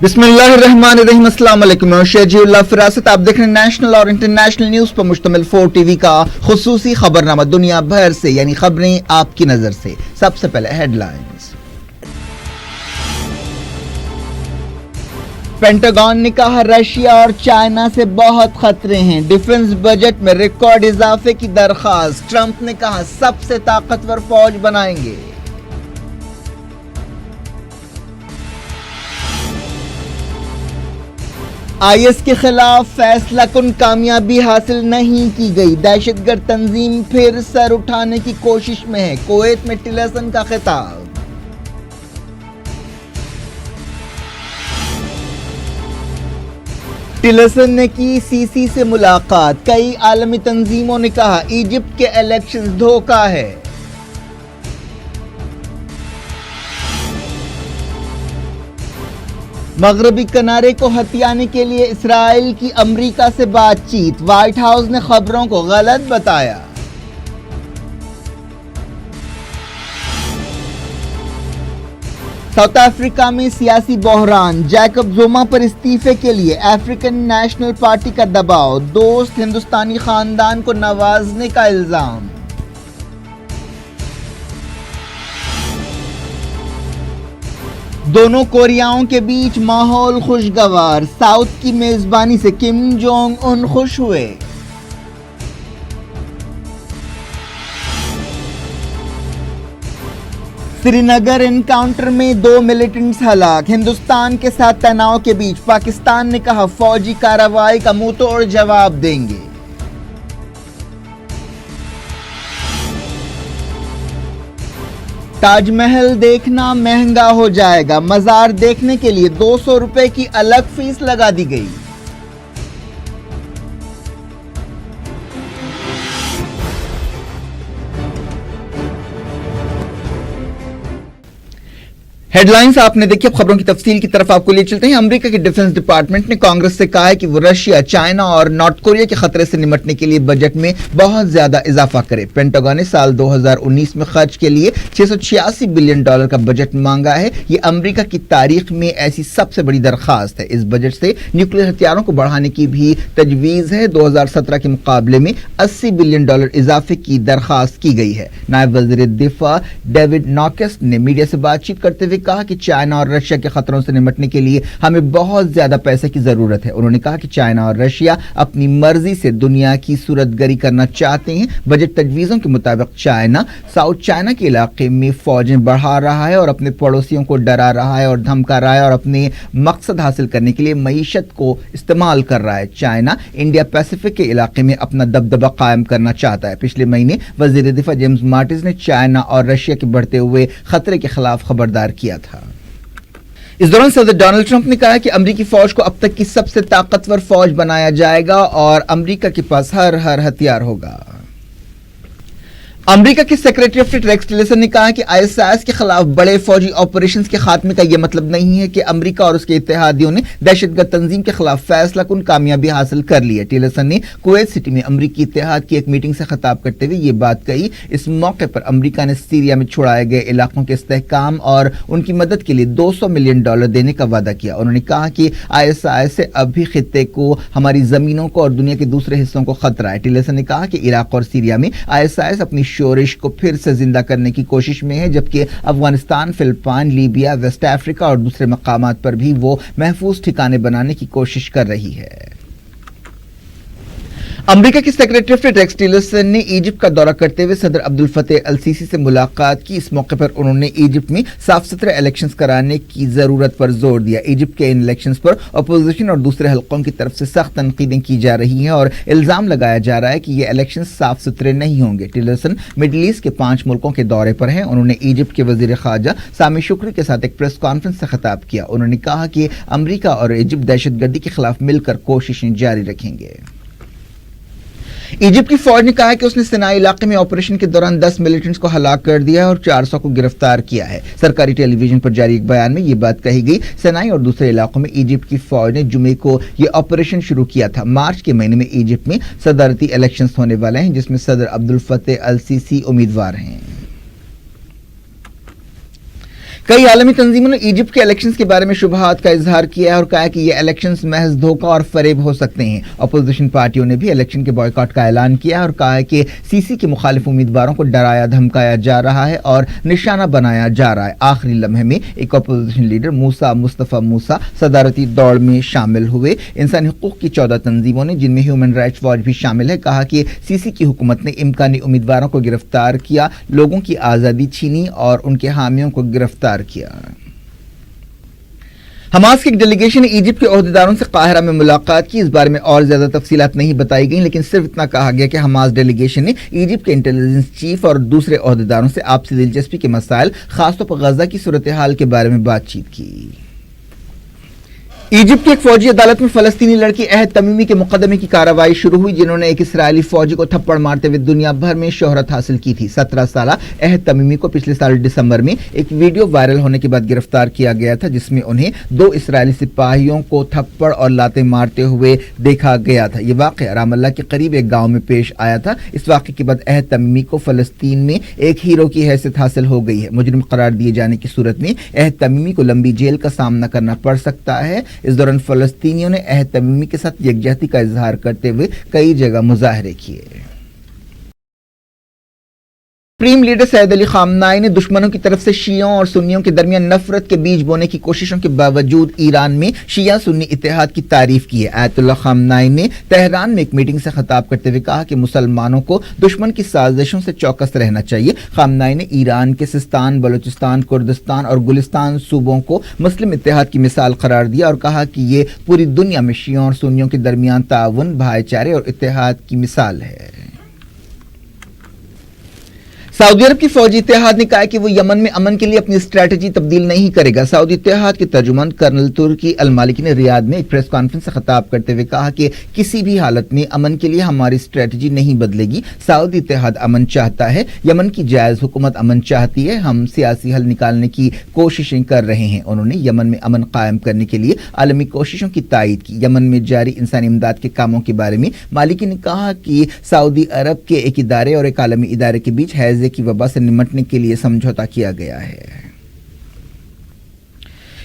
बिस्मिल्लाहिर्रहमानिर्रहीम। अस्सलाम वालेकुम। मैं शहजीउल्लाह फिरासत। आप देख रहे हैं नेशनल और इंटरनेशनल न्यूज पर मुश्तमिल 4 टीवी का खुसूसी खबरनामा दुनिया भर से, यानी खबरें आपकी नजर से। सबसे पहले हेडलाइंस। पेंटागन ने कहा रशिया और चाइना से बहुत खतरे हैं। डिफेंस बजट में रिकॉर्ड इजाफे की दरख्वास्त। ट्रंप ने कहा सबसे ताकतवर फौज बनाएंगे। आईएस के खिलाफ फैसलाकुन कामयाबी हासिल नहीं की गई। दहशतगर्द तंजीम फिर सर उठाने की कोशिश में है। कुवैत में टिलरसन का खिताब। टिलरसन ने की सीसी से मुलाकात। कई आलमी तंजीमों ने कहा इजिप्ट के इलेक्शंस धोखा है। मगरबी किनारे को हथियाने के लिए इसराइल की अमेरिका से बातचीत। व्हाइट हाउस ने खबरों को गलत बताया। साउथ अफ्रीका में सियासी बहरान। जैकब जुमा पर इस्तीफे के लिए अफ्रीकन नेशनल पार्टी का दबाव। दोस्त हिंदुस्तानी खानदान को नवाजने का इल्जाम। दोनों कोरियाओं के बीच माहौल खुशगवार। साउथ की मेजबानी से किम जोंग उन खुश हुए। श्रीनगर एनकाउंटर में 2 मिलिटेंट्स हलाक। हिंदुस्तान के साथ तनाव के बीच पाकिस्तान ने कहा फौजी कार्रवाई का मुंह तोड़ जवाब देंगे। ताजमहल देखना महंगा हो जाएगा। मजार देखने के लिए 200 रुपए की अलग फीस लगा दी गई। हेडलाइंस आपने देखी। अब खबरों की तफसील की तरफ आपको ले चलते हैं। अमेरिका के डिफेंस डिपार्टमेंट ने कांग्रेस से कहा है कि वो रशिया, चाइना और नॉर्थ कोरिया के खतरे से निपटने के लिए बजट में बहुत ज्यादा इजाफा करे। पेंटागन ने साल 2019 में खर्च के लिए $686 बिलियन का बजट मांगा है। ये अमेरिका की तारीख में ऐसी सबसे बड़ी दरखास्त है। इस बजट से न्यूक्लियर हथियारों को बढ़ाने की भी तजवीज है। 2017 के मुकाबले में $80 बिलियन इजाफे की दरखास्त की गई है। नायब वजीर दिफा डेविड नॉकेस ने मीडिया से बातचीत करते हुए कहा कि चाइना और रशिया के खतरों से निपटने के लिए हमें बहुत ज्यादा पैसे की जरूरत है। उन्होंने कहा कि चाइना और रशिया अपनी मर्जी से दुनिया की सूरतगरी करना चाहते हैं। बजट तजवीजों के मुताबिक चाइना साउथ चाइना के इलाके में फौजें बढ़ा रहा है और अपने पड़ोसियों को डरा रहा है और धमका रहा है और अपने मकसद हासिल करने के लिए मईशत को इस्तेमाल कर रहा है। चाइना इंडिया पैसिफिक के इलाके में अपना दबदबा कायम करना चाहता है। पिछले महीने वजीर दिफा जेम्स माटिस ने चाइना और रशिया के बढ़ते हुए खतरे के खिलाफ खबरदार किया था। इस दौरान सदर डोनाल्ड ट्रंप ने कहा कि अमेरिकी फौज को अब तक की सबसे ताकतवर फौज बनाया जाएगा और अमेरिका के पास हर हथियार होगा। अमेरिका के secretary of state Rex Tillerson ने कहा कि आईएसआईएस के खिलाफ बड़े फौजी ऑपरेशंस के खात्मे का यह मतलब नहीं है कि अमेरिका और उसके इत्तेहादियों ने दहशतगर्द तंजीम के खिलाफ फैसलाकुन कामयाबी हासिल कर ली है। टिलरसन ने कुवैत सिटी में अमेरिकी इत्तेहाद की एक मीटिंग से खिताब करते हुए ये बात कही। इस मौके पर अमेरिका ने सीरिया में छुड़ाए गए इलाकों के इस्तेहकाम और उनकी मदद के लिए $200 मिलियन देने का वादा किया। उन्होंने कहा कि आईएसआईएस से अब भी खित्ते को, हमारी जमीनों को और दुनिया के दूसरे हिस्सों को खतरा है। टिलरसन ने कहा कि इराक और सीरिया में आईएसआईएस अपनी शोरिश को फिर से जिंदा करने की कोशिश में है, जबकि Afghanistan, Philippine, Libya, West Africa और दूसरे मकामात पर भी वो महफूज ठिकाने बनाने की कोशिश कर रही है। अमेरिका के secretary of state Rex Tillerson ने इजिप्ट का दौरा करते हुए सदर अब्दुल फतेह अल सीसी से मुलाकात की। इस मौके पर उन्होंने इजिप्ट में साफ सुथरे इलेक्शंस कराने की जरूरत पर जोर दिया। इजिप्ट के इन इलेक्शंस पर अपोजिशन और दूसरे हलकों की तरफ से सख्त तनकीदें की जा रही हैं और इल्जाम लगाया जा रहा है कि ये इलेक्शन साफ सुथरे नहीं होंगे। टिलरसन मिडिल ईस्ट के 5 मुल्कों के दौरे पर हैं। उन्होंने इजिप्ट के वजीर खारजा सामी शुक्री के साथ एक प्रेस कॉन्फ्रेंस से खिताब किया। उन्होंने कहा कि अमेरिका और इजिप्ट दहशतगर्दी के खिलाफ मिलकर कोशिशें जारी रखेंगे। इजिप्ट की फौज ने कहा है कि उसने सिनाई इलाके में ऑपरेशन के दौरान 10 मिलिटेंट्स को हलाक कर दिया है और 400 को गिरफ्तार किया है। सरकारी टेलीविजन पर जारी एक बयान में यह बात कही गई। सिनाई और दूसरे इलाकों में इजिप्ट की फौज ने जुमे को यह ऑपरेशन शुरू किया था। मार्च के महीने में इजिप्ट में सदारती इलेक्शंस होने वाले हैं, जिसमें सदर अब्दुल फतेह अल सीसी उम्मीदवार हैं। कई आलमी तंजीमों ने इजिप्ट के इलेक्शंस के बारे में शुबहात का इजहार किया है और कहा कि ये इलेक्शंस महज धोखा और फरेब हो सकते हैं। अपोजिशन पार्टियों ने भी इलेक्शन के बॉयकॉट का ऐलान किया है और कहा है कि सीसी के मुखालिफ उम्मीदवारों को डराया धमकाया जा रहा है और निशाना बनाया जा रहा है। आखिरी लम्हे में एक अपोजिशन लीडर मूसा मुस्तफा मूसा सदारती दौड़ में शामिल हुए। इंसानी हुकूक की 14 तंजीमों ने, जिनमें ह्यूमन राइट्स वॉच भी शामिल है, कहा कि सीसी की हुकूमत ने इम्कानी उम्मीदवारों को गिरफ्तार किया, लोगों की आज़ादी छीनी और उनके हामियों को गिरफ्तार किया। हमास की एक डेलीगेशन ने इजिप्ट के ओहदेदारों से काहिरा में मुलाकात की। इस बारे में और ज्यादा तफसीलात नहीं बताई गई, लेकिन सिर्फ इतना कहा गया कि हमास डेलीगेशन ने इजिप्ट के इंटेलिजेंस चीफ और दूसरे ओहदेदारों से आपसी दिलचस्पी के मसाइल, खासतौर पर गजा की सूरत हाल के बारे में बातचीत की। इजिप्ट की एक फौजी अदालत में फलस्तीनी लड़की अहद तमीमी के मुकदमे की कार्रवाई शुरू हुई, जिन्होंने एक इसराइली फौजी को थप्पड़ मारते हुए दुनिया भर में शोहरत हासिल की थी। 17 साला अहद तमीमी को पिछले साल दिसंबर में एक वीडियो वायरल होने के बाद गिरफ्तार किया गया था, जिसमें उन्हें 2 इसराइली सिपाहियों को थप्पड़ और लातें मारते हुए देखा गया था। यह वाक़या रामल्ला के करीब एक गांव में पेश आया था। इस वाक़े के बाद अहद तमीमी को फलस्तीन में एक हीरो की हैसियत हासिल हो गई है। मुजरिम करार दिए जाने की सूरत में अहद तमीमी को लंबी जेल का सामना करना पड़ सकता है। इस दौरान फलस्तीनियों ने अहद तमीमी के साथ यकजहती का इजहार करते हुए कई जगह मुजाहरे किए। सुप्रीम लीडर सैयद अली खामनाई ने दुश्मनों की तरफ से शियों और सुन्नियों के दरमियान नफरत के बीज बोने की कोशिशों के बावजूद ईरान में शिया सुन्नी इत्तेहाद की तारीफ की है। आयतुल्लाह खामनाई ने तेहरान में एक मीटिंग से खिताब करते हुए कहा कि मुसलमानों को दुश्मन की साजिशों से चौकस रहना चाहिए। खामनाई ने ईरान के सिस्तान, बलूचिस्तान, कुर्दिस्तान और गुलिस्तान सूबों को मुस्लिम इत्तेहाद की मिसाल करार दिया और कहा कि ये पूरी दुनिया में शियों और सुन्नियों के दरमियान ताउन, भाईचारे और इत्तेहाद की मिसाल है। सऊदी अरब की फौजी इत्तेहाद ने कहा कि वो यमन में अमन के लिए अपनी स्ट्रैटेजी तब्दील नहीं करेगा। सऊदी इत्तेहाद के तर्जुमान कर्नल तुर्की अल मालिकी ने रियाद में एक प्रेस कॉन्फ्रेंस से खिताब करते हुए कहा कि किसी भी हालत में अमन के लिए हमारी स्ट्रैटेजी नहीं बदलेगी। सऊदी इत्तेहाद अमन चाहता है, यमन की जायज हुकूमत अमन चाहती है, हम सियासी हल निकालने की कोशिशें कर रहे हैं। उन्होंने यमन में अमन कायम करने के लिए आलमी कोशिशों की तायीद की। यमन में जारी इंसानी इमदाद के कामों के बारे में मालिकी ने कहा कि सऊदी अरब के एक इदारे और एक आलमी इदारे के बीच हैजे की वबा से निमटने के लिए समझौता किया गया है।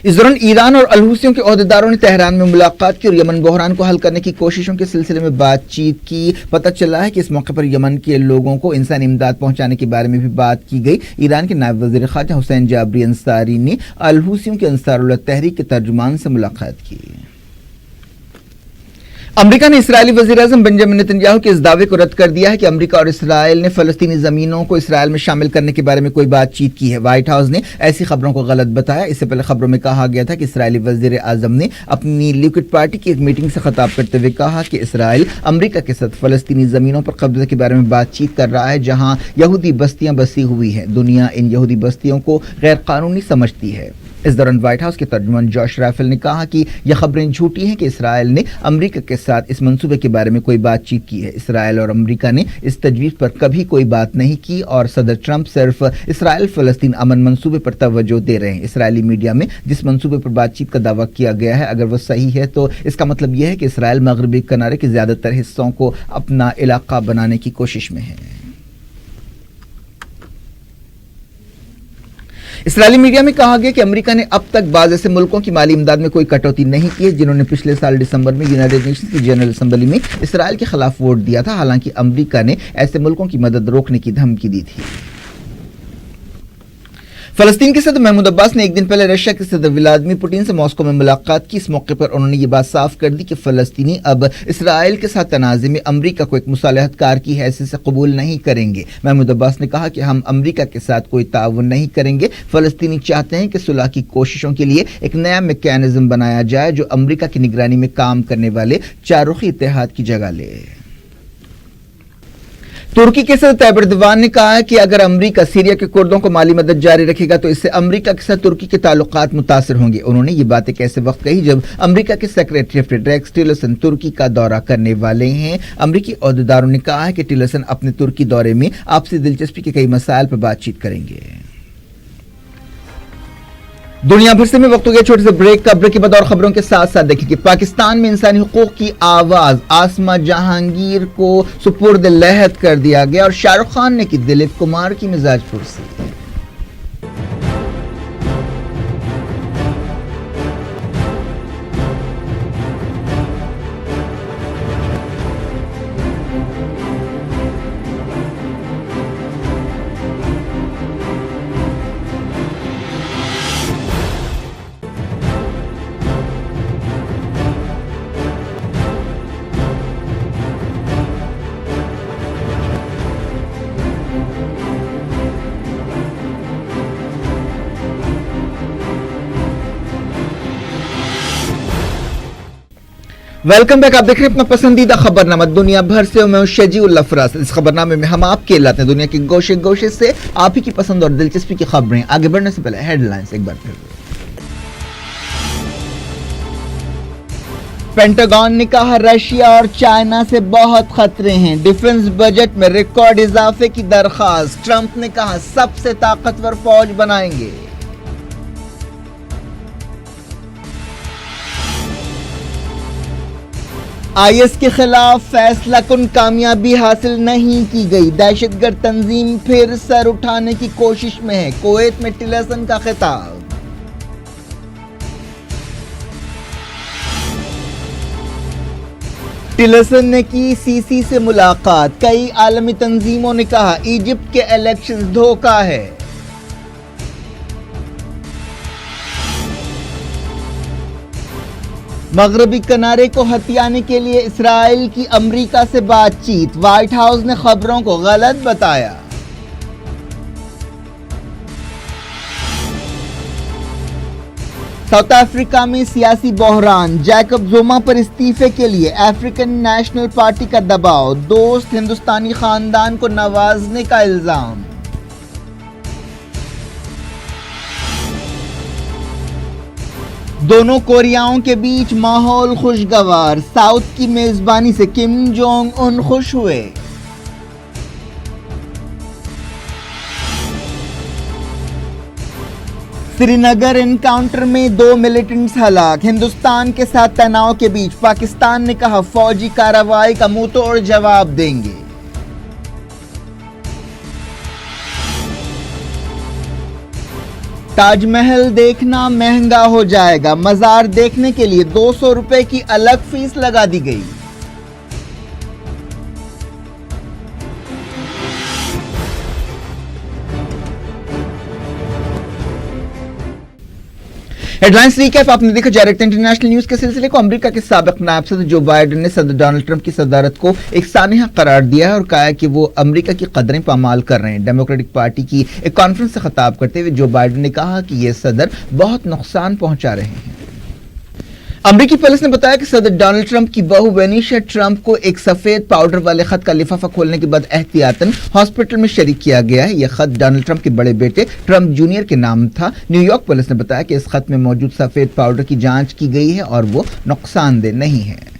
इस दौरान ईरान और अलहूसियों के ओहदेदारों ने तेहरान में मुलाकात की और यमन बहरान को हल करने की कोशिशों के सिलसिले में बातचीत की। पता चला है कि इस मौके पर यमन के लोगों को इंसानी इमदाद पहुंचाने के बारे में भी बात की गई। ईरान के नायब वज़ीर ख़ारजा हुसैन जाबरी अंसारी ने अलहूसियों के अंसारुल्लाह तहरीक के तर्जुमान से मुलाकात की। अमेरिका ने इसराइली वज़ीर-ए-आज़म बेंजामिन नेतन्याहू के इस दावे को रद्द कर दिया है कि अमेरिका और इसराइल ने फलस्तीनी जमीनों को इसराइल में शामिल करने के बारे में कोई बातचीत की है। व्हाइट हाउस ने ऐसी खबरों को गलत बताया। इससे पहले खबरों में कहा गया था कि इसराइली वज़ीर-ए-आज़म ने अपनी लिक्विड पार्टी की एक मीटिंग से खिताब करते हुए कहा कि इसराइल अमेरिका के साथ फलस्तीनी जमीनों पर कब्जे के बारे में बातचीत कर रहा है, जहां यहूदी बस्तियां बसी हुई हैं। दुनिया इन यहूदी बस्तियों को गैर कानूनी समझती है। इस दौरान व्हाइट हाउस के तर्जुमान जॉश राफेल ने कहा कि यह खबरें झूठी हैं कि इसराइल ने अमेरिका के साथ इस मंसूबे के बारे में कोई बातचीत की है। इसराइल और अमेरिका ने इस तजवीज़ पर कभी कोई बात नहीं की और सदर ट्रंप सिर्फ इसराइल फलस्तीन अमन मंसूबे पर तवज्जो दे रहे हैं। इसराइली मीडिया में जिस मंसूबे पर बातचीत का दावा किया गया है, अगर वो सही है तो इसका मतलब यह है कि इसराइल मगरबी किनारे के ज्यादातर हिस्सों को अपना इलाका बनाने की कोशिश में है। इसराइली मीडिया में कहा गया कि अमेरिका ने अब तक बाज़ ऐसे मुल्कों की माली इमदाद में कोई कटौती नहीं की है जिन्होंने पिछले साल दिसंबर में यूनाइटेड नेशंस की जनरल असेंबली में इसराइल के खिलाफ वोट दिया था। हालांकि अमेरिका ने ऐसे मुल्कों की मदद रोकने की धमकी दी थी। फलस्तीन के सदर महमूद अब्बास ने एक दिन पहले रशिया के सदर व्लादिमीर पुतिन से मॉस्को में मुलाकात की। इस मौके पर उन्होंने ये बात साफ कर दी कि फलस्तीनी अब इसराइल के साथ तनाज़े में अमेरिका को एक मुसालहतकार की हैसियत से कबूल नहीं करेंगे। महमूद अब्बास ने कहा कि हम अमेरिका के साथ कोई ताउन नहीं करेंगे। फलस्तीनी चाहते हैं कि सुलह की कोशिशों के लिए एक नया मैकेनिज्म बनाया जाए जो अमेरिका की निगरानी में काम करने वाले चाररुखी इत्तेहाद की जगह ले। तुर्की के सदर तैयब एर्दोगान ने कहा है कि अगर अमेरिका सीरिया के कुर्दों को माली मदद जारी रखेगा तो इससे अमेरिका के साथ तुर्की के ताल्लुकात मुतासिर होंगे। उन्होंने ये बात एक ऐसे वक्त कही जब अमेरिका के secretary of state Rex Tillerson तुर्की का दौरा करने वाले हैं। अमेरिकी ओहदेदारों ने कहा है कि टिलरसन अपने तुर्की दौरे में आपसी दिलचस्पी के कई मसाइल पर बातचीत करेंगे। दुनिया भर से में वक्त हो गया छोटे से ब्रेक का। ब्रेक के बाद और खबरों के साथ साथ देखेंगे पाकिस्तान में इंसानी हुकूक की आवाज आसमा जहांगीर को सुपुर्द लहद कर दिया गया और शाहरुख खान ने की दिलीप कुमार की मिजाज पुरसी। Welcome back. आप देख रहे हैं अपना पसंदीदा खबरनामा दुनिया भर से। मैं हूं शजीउल्लाह फराज। इस खबरनामे में हम आपके लाते हैं दुनिया के गोशे गोशे से आप ही की पसंद और दिलचस्पी की खबरें। आगे बढ़ने से पहले हेडलाइंस एक बार फिर। पेंटागन ने कहा रशिया और चाइना से बहुत खतरे हैं। डिफेंस बजट में रिकॉर्ड इजाफे की दरखास्त। ट्रंप ने कहा सबसे ताकतवर फौज बनाएंगे। आईएस के खिलाफ फैसलाकुन कामयाबी हासिल नहीं की गई। दहशतगर्द तंजीम फिर सर उठाने की कोशिश में है। कुवैत में टिलरसन का खिताब। टिलरसन ने की सीसी से मुलाकात। कई आलमी तंजीमों ने कहा इजिप्ट के इलेक्शंस धोखा है। मगरबी किनारे को हथियाने के लिए इसराइल की अमेरिका से बातचीत। व्हाइट हाउस ने खबरों को गलत बताया। साउथ अफ्रीका में सियासी बहरान। जैकब जुमा पर इस्तीफे के लिए अफ्रीकन नेशनल पार्टी का दबाव। दोस्त हिंदुस्तानी खानदान को नवाजने का इल्जाम। दोनों कोरियाओं के बीच माहौल खुशगवार। साउथ की मेजबानी से किम जोंग उन खुश हुए। श्रीनगर एनकाउंटर में 2 मिलिटेंट्स हलाक। हिंदुस्तान के साथ तनाव के बीच पाकिस्तान ने कहा फौजी कार्रवाई का मुंह तोड़ जवाब देंगे। ताजमहल देखना महंगा हो जाएगा। मजार देखने के लिए 200 रुपए की अलग फीस लगा दी गई। हेडलाइंस रिकैप आपने देखा। डायरेक्ट इंटरनेशनल न्यूज के सिलसिले को अमेरिका के साबिक नायब सदर जो बाइडेन ने सदर डोनाल्ड ट्रंप की सदारत को एक सानहा करार दिया है और कहा है कि वो अमेरिका की कदरें पामाल कर रहे हैं। डेमोक्रेटिक पार्टी की एक कॉन्फ्रेंस से खिताब करते हुए जो बाइडेन ने कहा कि ये सदर बहुत नुकसान पहुंचा रहे हैं। अमेरिकी पुलिस ने बताया कि सदर डोनाल्ड ट्रंप की बहू वेनिशा ट्रंप को एक सफेद पाउडर वाले खत का लिफाफा खोलने के बाद एहतियातन हॉस्पिटल में शरीक किया गया है। यह खत डोनाल्ड ट्रंप के बड़े बेटे ट्रंप जूनियर के नाम था। न्यूयॉर्क पुलिस ने बताया कि इस खत में मौजूद सफेद पाउडर की जांच की गई है और वो नुकसानदेह नहीं है।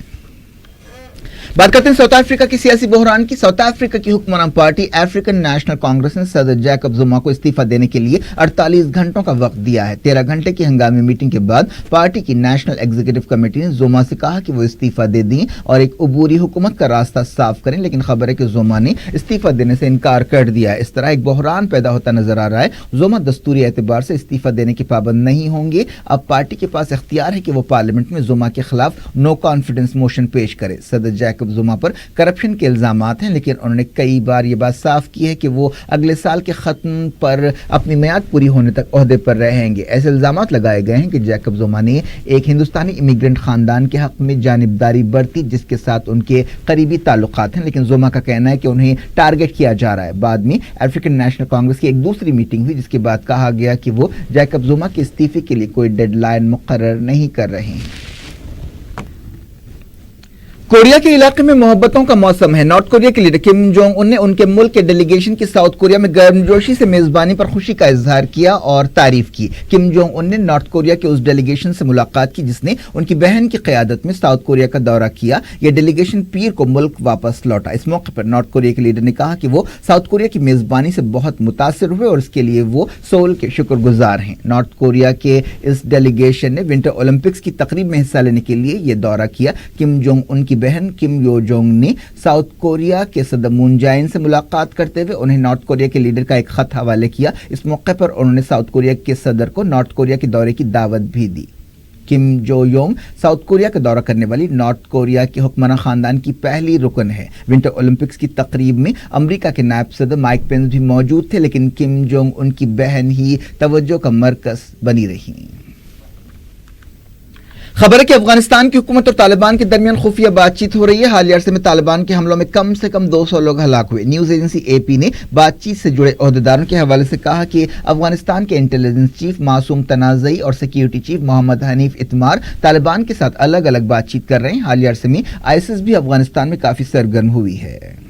बात करते हैं साउथ अफ्रीका की सियासी बहरान की। साउथ अफ्रीका की हुक्मरान पार्टी अफ्रीकन नेशनल कांग्रेस ने सदर जैकब जुमा को इस्तीफा देने के लिए 48 घंटों का वक्त दिया है। 13 घंटे की हंगामी मीटिंग के बाद पार्टी की नेशनल एग्जीक्यूटिव कमेटी ने जुमा से कहा कि वो इस्तीफा दे दें और एक अबूरी हुकूमत का रास्ता साफ करें, लेकिन खबर है कि जुमा ने इस्तीफा देने से इनकार कर दिया है। इस तरह एक बहरान पैदा होता नजर आ रहा है। जुमा दस्तूरी एतबार से इस्तीफा देने के पाबंद नहीं होंगे। अब पार्टी के पास इख्तियार है कि वो पार्लियामेंट में जुमा के खिलाफ नो कॉन्फिडेंस मोशन पेश करे। सदर जैकब जुमा पर करप्शन के इल्जामात हैं, लेकिन उन्होंने कई बार यह बात साफ की है कि वो अगले साल के खत्म पर अपनी मियाद पूरी होने तक ओहदे पर रहेंगे। ऐसे इल्जामात लगाए गए हैं कि जैकब जुमा ने एक हिंदुस्तानी इमिग्रेंट खानदान के हक में जानिबदारी बरती जिसके साथ उनके करीबी ताल्लुकात हैं, लेकिन जुमा का कहना है कि उन्हें टारगेट किया जा रहा है। बाद में अफ्रीकन नेशनल कांग्रेस की एक दूसरी मीटिंग हुई जिसके बाद कहा गया कि वो जैकब जुमा के इस्तीफे के लिए कोई डेडलाइन मुकर्रर नहीं कर रहे हैं। कोरिया के इलाके में मोहब्बतों का मौसम है। नॉर्थ कोरिया के लीडर किम जोंग उन ने उनके मुल्क के डेलीगेशन की साउथ कोरिया में गर्मजोशी से मेजबानी पर खुशी का इजहार किया और तारीफ की। किम जोंग उन ने नॉर्थ कोरिया के उस डेलीगेशन से मुलाकात की जिसने उनकी बहन की क़यादत में साउथ कोरिया का दौरा किया। यह डेलीगेशन पीर को मुल्क वापस लौटा। इस मौके पर नॉर्थ कोरिया के लीडर ने कहा कि वो साउथ कोरिया की मेजबानी से बहुत मुतासिर हुए और इसके लिए वो सोल के शुक्रगुजार हैं। नॉर्थ कोरिया के इस डेलीगेशन ने विंटर ओलंपिक्स की तकरीब में हिस्सा लेने के लिए यह दौरा किया। किम जोंग उन की बहन किम यो जोंग ने साउथ कोरिया के सदर मून जाइन से मुलाकात करते हुए उन्हें नॉर्थ कोरिया के लीडर का एक खत हवाले किया। इस मौके पर उन्होंने साउथ कोरिया के सदर को नॉर्थ कोरिया के दौरे की दावत भी दी। किम जो योंग साउथ कोरिया का दौरा करने वाली नॉर्थ कोरिया के हुक्मरान खानदान की पहली रुकन है। विंटर ओलंपिक्स की तकरीब में अमेरिका के नायब सदर माइक पेंस भी मौजूद थे, लेकिन किम जोंग उनकी बहन ही तवज्जो का मरकज बनी रही। खबर है कि अफगानिस्तान की हुकूमत और तालिबान के दरमियान खुफिया बातचीत हो रही है। हालिया अरसे में तालिबान के हमलों में कम से कम 200 लोग हलाक हुए। न्यूज एजेंसी एपी ने बातचीत से जुड़े ओहदेदारों के हवाले से कहा कि अफगानिस्तान के इंटेलिजेंस चीफ मासूम तनाज़ई और सिक्योरिटी चीफ मोहम्मद हनीफ इतमार तालिबान के साथ अलग अलग बातचीत कर रहे हैं। हालिया अरसे में आईएसआईएस भी अफगानिस्तान में काफी सरगर्म हुई है।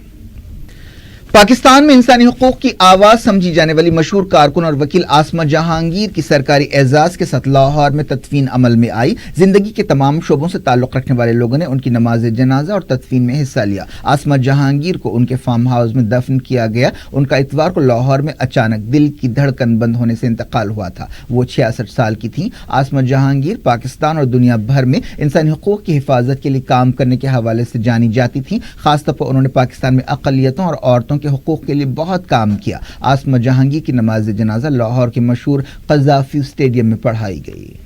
पाकिस्तान में इंसानी हुकूक की आवाज समझी जाने वाली मशहूर कारकुन और वकील आसमा जहांगीर की सरकारी एजाज के साथ लाहौर में तदफीन अमल में आई। जिंदगी के तमाम शोबों से ताल्लुक रखने वाले लोगों ने उनकी नमाज जनाजा और तदफीन में हिस्सा लिया। आसमा जहांगीर को उनके फार्म हाउस में दफन किया गया। उनका इतवार को लाहौर में अचानक दिल की धड़कन बंद होने से इंतकाल हुआ था। वो 66 साल की थी। आसमा जहांगीर पाकिस्तान और दुनिया भर में इंसानी हुकूक की हिफाजत के लिए काम करने के हवाले से जानी जाती थी। खासतौर पर उन्होंने पाकिस्तान में अक़लियतों और औरतों के हुकूक के लिए बहुत काम किया। आसमा जहांगीर की नमाज जनाजा लाहौर के मशहूर क़ज़ाफ़ी स्टेडियम में पढ़ाई गई।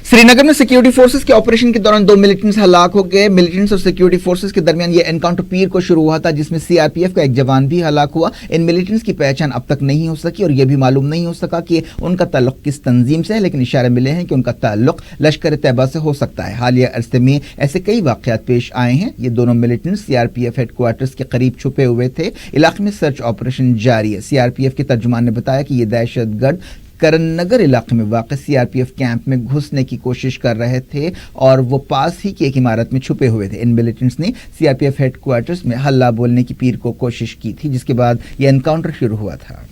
श्रीनगर में सिक्योरिटी फोर्सेस के ऑपरेशन के दौरान 2 मिलिटेंट्स हलाक हो गए। मिलिटेंट्स और सिक्योरिटी फोर्सेस के दरमियान यह एनकाउंटर पीर को शुरू हुआ था, जिसमें सीआरपीएफ का एक जवान भी हलाक हुआ। इन मिलिटेंट्स की पहचान अब तक नहीं हो सकी और यह भी मालूम नहीं हो सका कि उनका ताल्लुक किस तंजीम से है, लेकिन इशारे मिले हैं कि उनका ताल्लुक लश्कर तैयबा से हो सकता है। हालिया अरसे में ऐसे कई वाक़यात पेश आए हैं। ये दोनों मिलिटेंट्स सीआरपीएफ हेडक्वार्टर्स के करीब छुपे हुए थे। इलाके में सर्च ऑपरेशन जारी है। सीआरपीएफ के तर्जुमान ने बताया कि ये दहशतगर्द करन नगर इलाके में वाक़ सीआरपीएफ कैंप में घुसने की कोशिश कर रहे थे और वो पास ही की एक इमारत में छुपे हुए थे। इन मिलिटेंट्स ने सीआरपीएफ हेडक्वार्टर्स में हल्ला बोलने की पीर को कोशिश की थी, जिसके बाद यह एनकाउंटर शुरू हुआ था।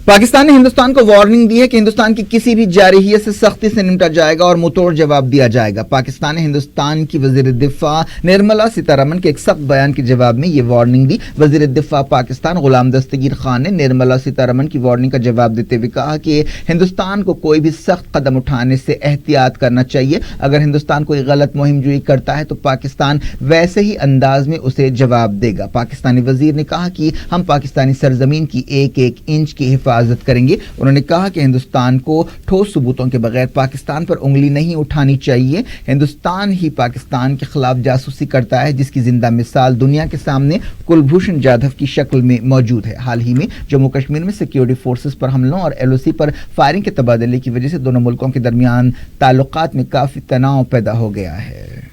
पाकिस्तान ने हिंदुस्तान को वार्निंग दी है कि हिंदुस्तान की किसी भी जारहियत से सख्ती से निपटा जाएगा और मुंहतोड़ जवाब दिया जाएगा। पाकिस्तान ने हिंदुस्तान की वजीर दिफा निर्मला सीतारमन के एक सख्त बयान के जवाब में ये वार्निंग दी। वजीर दिफा पाकिस्तान गुलाम दस्तगीर खान ने निर्मला सीतारमन की वार्निंग का जवाब देते हुए कहा कि हिंदुस्तान को कोई भी सख्त कदम उठाने से एहतियात करना चाहिए। अगर हिंदुस्तान कोई गलत मुहिम जुई करता है तो पाकिस्तान वैसे ही अंदाज में उसे जवाब देगा। पाकिस्तानी वजीर ने कहा कि हम पाकिस्तानी सरजमीन की एक एक इंच की हिफाजत करेंगे। उन्होंने कहा कि हिंदुस्तान को ठोस सबूतों के बगैर पाकिस्तान पर उंगली नहीं उठानी चाहिए। हिंदुस्तान ही पाकिस्तान के खिलाफ जासूसी करता है, जिसकी जिंदा मिसाल दुनिया के सामने कुलभूषण जाधव की शक्ल में मौजूद है। हाल ही में जम्मू कश्मीर में सिक्योरिटी फोर्सेस पर हमलों और एलओसी पर फायरिंग के तबादले की वजह से दोनों मुल्कों के दरमियान ताल्लुकात में काफी तनाव पैदा हो गया है।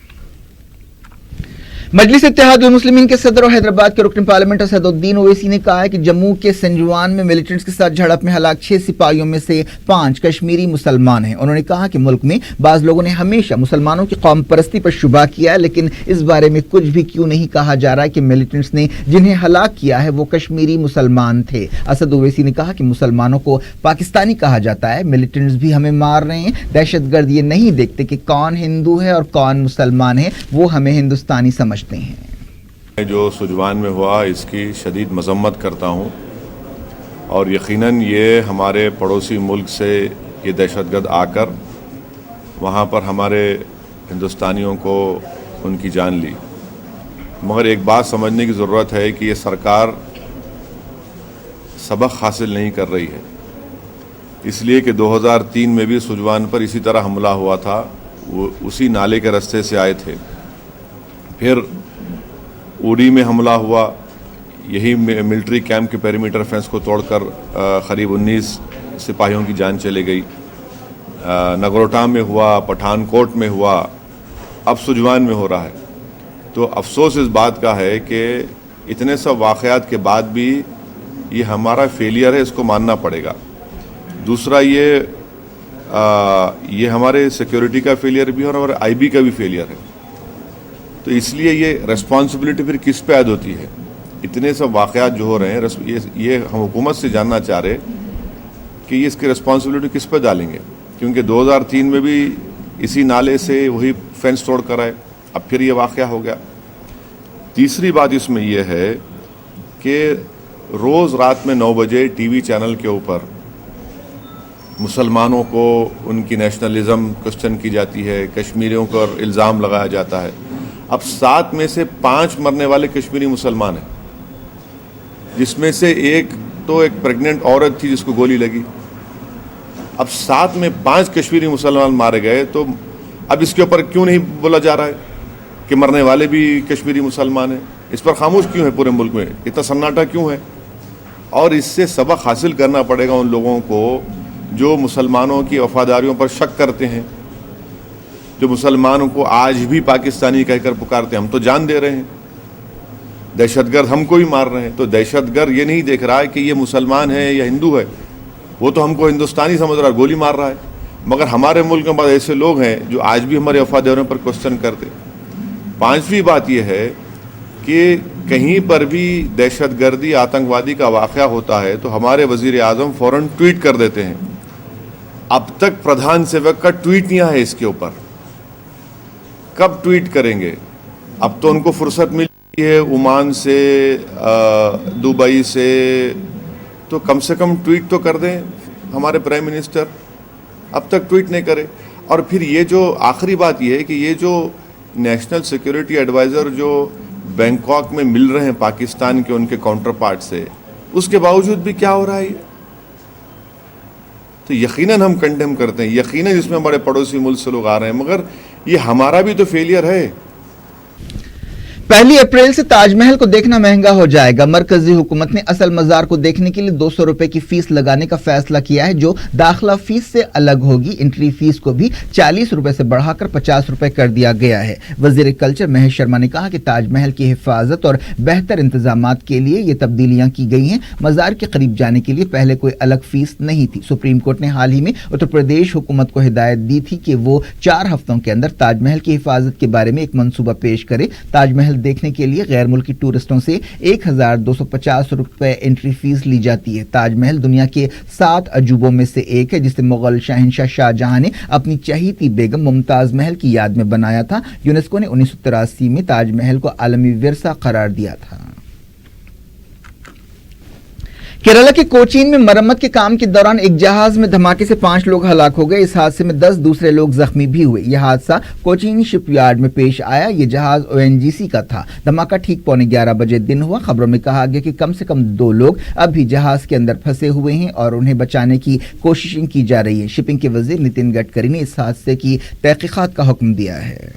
मजलिस इत्तेहादुल मुस्लिमीन के सदर और हैदराबाद के रुकन पार्लियामेंट असदुद्दीन ओवैसी ने कहा है कि जम्मू के संजवान में मिलिटेंट्स के साथ झड़प में हलाक 6 सिपाहियों में से 5 कश्मीरी मुसलमान हैं। उन्होंने कहा कि मुल्क में बाज लोगों ने हमेशा मुसलमानों की कौम परस्ती पर शुबा किया है, लेकिन इस बारे में कुछ भी क्यों नहीं कहा जा रहा है कि मिलिटेंट्स ने जिन्हें हलाक किया है वो कश्मीरी मुसलमान थे। असद ओवैसी ने कहा कि मुसलमानों को पाकिस्तानी कहा जाता है, मिलिटेंट्स भी हमें मार रहे हैं। दहशतगर्द ये नहीं देखते कि कौन हिंदू है और कौन मुसलमान है, वो हमें हिंदुस्तानी समझते हैं। जो सुजवान में हुआ इसकी शदीद मजम्मत करता हूँ और यकीनन ये हमारे पड़ोसी मुल्क से ये दहशतगर्द आकर वहाँ पर हमारे हिंदुस्तानियों को उनकी जान ली। मगर एक बात समझने की ज़रूरत है कि ये सरकार सबक हासिल नहीं कर रही है, इसलिए कि 2003 में भी सुजवान पर इसी तरह हमला हुआ था। वो उसी नाले के रास्ते से आए थे। फिर उड़ी में हमला हुआ, यही मिलिट्री कैंप के पेरीमीटर फेंस को तोड़कर करीब 19 सिपाहियों की जान चली गई। नगरोटा में हुआ, पठानकोट में हुआ, अब सुजवान में हो रहा है। तो अफसोस इस बात का है कि इतने सब वाक़यात के बाद भी ये हमारा फेलियर है, इसको मानना पड़ेगा। दूसरा ये हमारे सिक्योरिटी का फेलियर भी है और हमारे आईबी का भी फेलियर है। तो इसलिए ये रिस्पॉन्सिबिलिटी फिर किस पे ऐड होती है? इतने सब वाक़यात जो हो रहे हैं, ये हम हुकूमत से जानना चाह रहे कि ये इसकी रिस्पॉन्सिबिलिटी किस पे डालेंगे, क्योंकि 2003 में भी इसी नाले से वही फेंस तोड़ कर आए, अब फिर ये वाक़या हो गया। तीसरी बात इसमें यह है कि रोज़ रात में 9 बजे टीवी चैनल के ऊपर मुसलमानों को उनकी नेशनलिज्म क्वेश्चन की जाती है, कश्मीरियों पर इल्ज़ाम लगाया जाता है। अब 7 में से 5 मरने वाले कश्मीरी मुसलमान हैं, जिसमें से एक प्रेग्नेंट औरत थी जिसको गोली लगी। अब 7 में 5 कश्मीरी मुसलमान मारे गए, तो अब इसके ऊपर क्यों नहीं बोला जा रहा है कि मरने वाले भी कश्मीरी मुसलमान हैं? इस पर खामोश क्यों है पूरे मुल्क में, इतना सन्नाटा क्यों है? और इससे सबक हासिल करना पड़ेगा उन लोगों को جو مسلمانوں کی وفاداریوں پر شک کرتے ہیں, جو مسلمانوں کو آج بھی پاکستانی کہہ کر پکارتے ہیں. ہم تو جان دے رہے ہیں, دہشت گرد ہم کو ہی مار رہے ہیں. تو دہشت گرد یہ نہیں دیکھ رہا ہے کہ یہ مسلمان ہے یا ہندو ہے, وہ تو ہم کو ہندوستانی سمجھ رہا ہے, گولی مار رہا ہے. مگر ہمارے ملک میں بعض ایسے لوگ ہیں جو آج بھی ہمارے وفاداریوں پر کوشچن کرتے. پانچویں بات یہ ہے کہ کہیں پر بھی دہشت گردی آتنکوادی کا واقعہ ہوتا ہے تو ہمارے وزیر اعظم فوراً ٹویٹ کر دیتے ہیں. اب تک پردھان سیوک کا ٹویٹ نہیں آیا اس کے اوپر. کب ٹویٹ کریں گے؟ اب تو ان کو فرصت ملی ہے عمان سے, دبئی سے, تو کم سے کم ٹویٹ تو کر دیں ہمارے پرائم منسٹر. اب تک ٹویٹ نہیں کرے. اور پھر یہ جو آخری بات یہ ہے کہ یہ جو نیشنل سیکیورٹی ایڈوائزر جو بینکاک میں مل رہے ہیں پاکستان کے ان کے کاؤنٹر پارٹ سے, اس کے باوجود بھی کیا ہو رہا ہے؟ تو یقیناً ہم کنڈیم کرتے ہیں, یقیناً اس میں بڑے پڑوسی ملک سے لوگ آ رہے ہیں, مگر یہ ہمارا بھی تو فیلئر ہے. 1 اپریل سے تاج محل کو دیکھنا مہنگا ہو جائے گا. مرکزی حکومت نے اصل مزار کو دیکھنے کے لیے 200 روپے کی فیس لگانے کا فیصلہ کیا ہے, جو داخلہ فیس سے الگ ہوگی. انٹری فیس کو بھی 40 روپے سے بڑھا کر 50 روپے کر دیا گیا ہے. وزیر کلچر مہیش شرما نے کہا کہ تاج محل کی حفاظت اور بہتر انتظامات کے لیے یہ تبدیلیاں کی گئی ہیں. مزار کے قریب جانے کے لیے پہلے کوئی الگ فیس نہیں تھی. سپریم کورٹ نے حال ہی میں اتر پردیش حکومت کو ہدایت دی تھی کہ وہ 4 ہفتوں کے اندر تاج محل کی حفاظت کے بارے میں ایک منصوبہ پیش کرے. تاج محل دیکھنے کے لیے غیر ملکی ٹورسٹوں سے 1250 روپے انٹری فیس لی جاتی ہے. تاج محل دنیا کے 7 عجوبوں میں سے ایک ہے, جسے مغل شہنشاہ شاہ جہاں نے اپنی چہیتی بیگم ممتاز محل کی یاد میں بنایا تھا. یونیسکو نے 1983 میں تاج محل کو عالمی ورثہ قرار دیا تھا. کیرالہ کے کوچین میں مرمت کے کام کے دوران ایک جہاز میں دھماکے سے 5 لوگ ہلاک ہو گئے. اس حادثے میں 10 دوسرے لوگ زخمی بھی ہوئے. یہ حادثہ کوچین شپ یارڈ میں پیش آیا. یہ جہاز ONGC کا تھا. دھماکہ ٹھیک 11:15 بجے دن ہوا. خبروں میں کہا گیا کہ کم سے کم 2 لوگ اب بھی جہاز کے اندر پھنسے ہوئے ہیں اور انہیں بچانے کی کوششیں کی جا رہی ہیں. شپنگ کے وزیر نتن گڈکری نے اس حادثے کی تحقیقات کا حکم دیا ہے.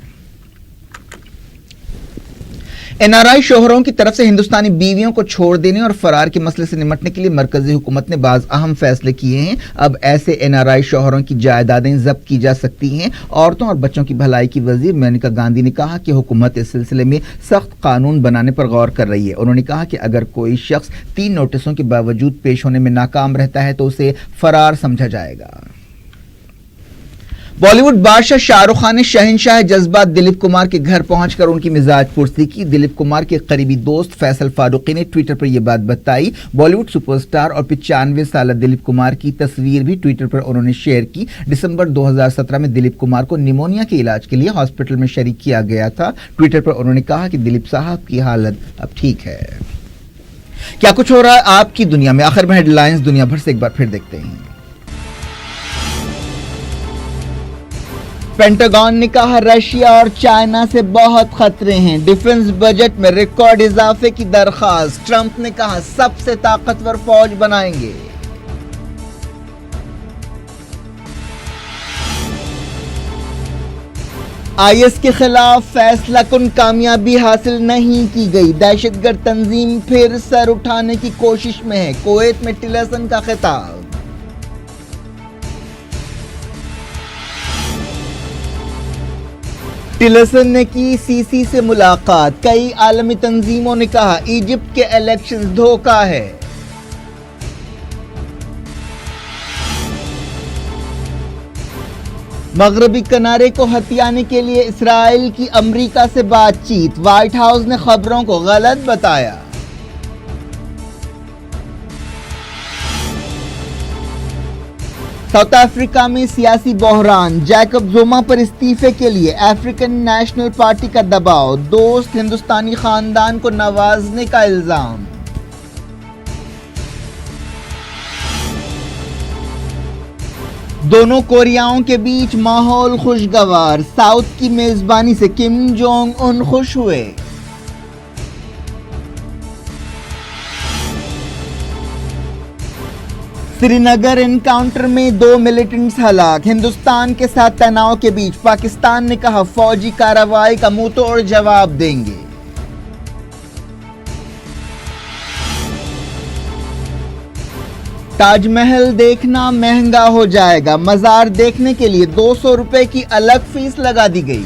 NRI شوہروں کی طرف سے ہندوستانی بیویوں کو چھوڑ دینے اور فرار کے مسئلے سے نمٹنے کے لیے مرکزی حکومت نے بعض اہم فیصلے کیے ہیں. اب ایسے NRI شوہروں کی جائیدادیں ضبط کی جا سکتی ہیں. عورتوں اور بچوں کی بھلائی کی وزیر مینکا گاندھی نے کہا کہ حکومت اس سلسلے میں سخت قانون بنانے پر غور کر رہی ہے. انہوں نے کہا کہ اگر کوئی شخص 3 نوٹسوں کے باوجود پیش ہونے میں ناکام رہتا ہے تو اسے فرار سمجھا جائے گا. بالی ووڈ بادشاہ شاہ رخ خان نے شہنشاہ جذبات دلیپ کمار کے گھر پہنچ کر ان کی مزاج پرسی کی. دلیپ کمار کے قریبی دوست فیصل فاروقی نے ٹویٹر پر یہ بات بتائی. بالی ووڈ سپر سٹار اور 95 سالہ دلیپ کمار کی تصویر بھی ٹویٹر پر انہوں نے شیئر کی. دسمبر 2017 میں دلیپ کمار کو نیمونیا کے علاج کے لیے ہاسپٹل میں شریک کیا گیا تھا. ٹویٹر پر انہوں نے کہا کہ دلیپ صاحب کی حالت اب ٹھیک ہے. کیا کچھ ہو رہا ہے آپ کی دنیا میں؟ آخر میں ہیڈ لائنز دنیا بھر سے ایک بار پھر دیکھتے ہیں. پینٹاگون نے کہا رشیا اور چائنا سے بہت خطرے ہیں. ڈیفنس بجٹ میں ریکارڈ اضافے کی درخواست. ٹرمپ نے کہا سب سے طاقتور فوج بنائیں گے. IS کے خلاف فیصلہ کن کامیابی حاصل نہیں کی گئی. دہشت گرد تنظیم پھر سر اٹھانے کی کوشش میں ہے. کویت میں ٹلرسن کا خطاب. ٹلرسن نے کی CC سے ملاقات. کئی عالمی تنظیموں نے کہا ایجپٹ کے الیکشنز دھوکہ ہے. مغربی کنارے کو ہتھیانے کے لیے اسرائیل کی امریکہ سے بات چیت. وائٹ ہاؤس نے خبروں کو غلط بتایا. ساؤتھ افریقہ میں سیاسی بحران. جیکب زوما پر استعفے کے لیے افریقن نیشنل پارٹی کا دباؤ. دوست ہندوستانی خاندان کو نوازنے کا الزام. دونوں کوریاؤں کے بیچ ماحول خوشگوار. ساؤتھ کی میزبانی سے کم جونگ ان خوش ہوئے. سری نگر انکاؤنٹر میں 2 ملیٹنٹس ہلاک. ہندوستان کے ساتھ تناؤ کے بیچ پاکستان نے کہا فوجی کارروائی کا منہ توڑ جواب دیں گے. تاج محل دیکھنا مہنگا ہو جائے گا، مزار دیکھنے کے لیے 200 روپے کی الگ فیس لگا دی گئی۔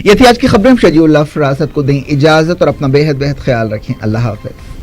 یہ تھی آج کی خبریں۔ شجیع اللہ فراست کو دیں اجازت اور اپنا بے حد خیال رکھیں۔ اللہ حافظ۔